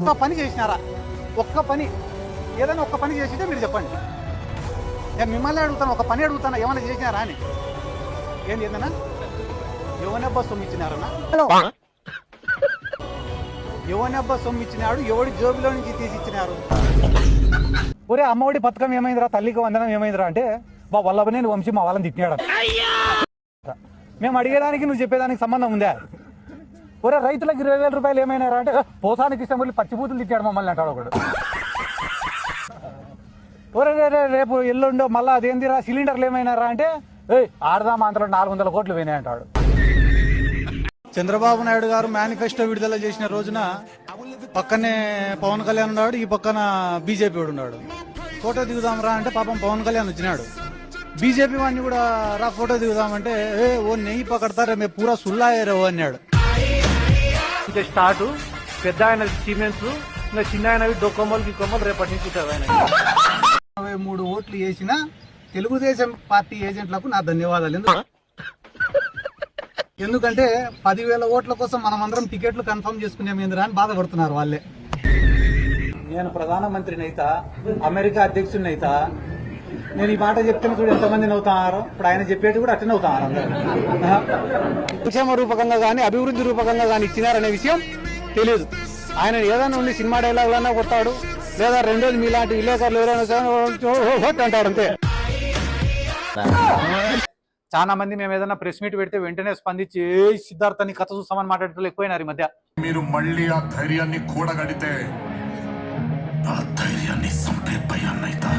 ఒక్క పని చేసినారా? ఒక్క పని, ఏదైనా ఒక్క పని చేసింటే మీరు చెప్పండి. నేను మిమ్మల్ని అడుగుతాను, ఒక పని అడుగుతాను, ఏమైనా చేసినారా అని. ఏంది ఏందన్నా? ఎవనబ్బా సొమ్ము ఇచ్చినారన్నా? ఎవనబ్బా సొమ్ము ఇచ్చినాడు? ఎవడి జోబులో నుంచి తీసి ఇచ్చినారు? ఒరే అమ్మఒడి పథకం ఏమైందిరా, తల్లికి వందనం ఏమైందిరా అంటే మా వల్లభనేని వంశీ మా వాళ్ళని తిట్టినాడు. మేము అడిగేదానికి నువ్వు చెప్పేదానికి సంబంధం ఉందా? ఒరే రైతులకు 20,000 రూపాయలు ఏమైనారా అంటే పోసానికి ఇష్టం వెళ్ళి పచ్చిబూతులు తిట్టాడు మమ్మల్ని అంటాడు ఒకడు. ఒరే రేపు ఎల్లుండో మళ్ళీ అదేందిరా సిలిండర్లు ఏమైనారా అంటే ఆడదాం అంతలో 400 కోట్లు పోయినాయి అంటాడు. చంద్రబాబు నాయుడు గారు మేనిఫెస్టో విడుదల చేసిన రోజున పక్కనే పవన్ కళ్యాణ్ ఉన్నాడు, ఈ పక్కన బీజేపీ వాడు ఉన్నాడు. ఫోటో దిగుదాం రా అంటే పాపం పవన్ కళ్యాణ్ వచ్చినాడు. బీజేపీ వాడిని కూడా రా ఫోటో దిగుదామంటే ఓ నెయ్యి పకడతారే మే పూరా సుల్లాయరే అన్నాడు. ఇంకా స్టార్ట్ పెద్ద ఆయన సిమెంట్స్ ఇంకా చిన్న ఆయనవి డొక్కమ్మలు గిక్కమ్మలు రేపటి నుంచి 23 ఓట్లు వేసిన తెలుగుదేశం పార్టీ ఏజెంట్లకు నా ధన్యవాదాలు. ఎందుకంటే 10,000 ఓట్ల కోసం మనం అందరం టికెట్లు కన్ఫర్మ్ చేసుకునేమేందిరా అని బాధపడుతున్నారు వాళ్ళే. నేను ప్రధానమంత్రిని అయితా, అమెరికా అధ్యక్షుడిని అయితా, నేను ఈ మాట చెప్తే చూడు ఎంతమంది నవ్వుతున్నారు. ఇప్పుడు ఆయన చెప్పేది కూడా అట్లనే అవుతున్నారు అందరూ. సంక్షేమ రూపకంగా కానీ అభివృద్ధి రూపకంగా కానీ ఇచ్చినారనే విషయం తెలియదు. ఆయన ఏదైనా ఉండి సినిమా డైలాగులన్నా కొడతాడు, లేదా రెండోది మీలాంటి విలేకరులు ఎవరైనా అంటాడు అంతే. చాలా మంది మేము ఏదైనా ప్రెస్ మీట్ పెడితే వెంటనే స్పందించి సిద్ధార్థని కథ చూస్తామని మాట్లాడేటప్పుడు ఎక్కువైనారు ఈ మధ్య. మీరు మళ్ళీ ఆ ధైర్యాన్ని కూడగడితే ఆ ధైర్యాన్ని సంపే భయాన్నైతా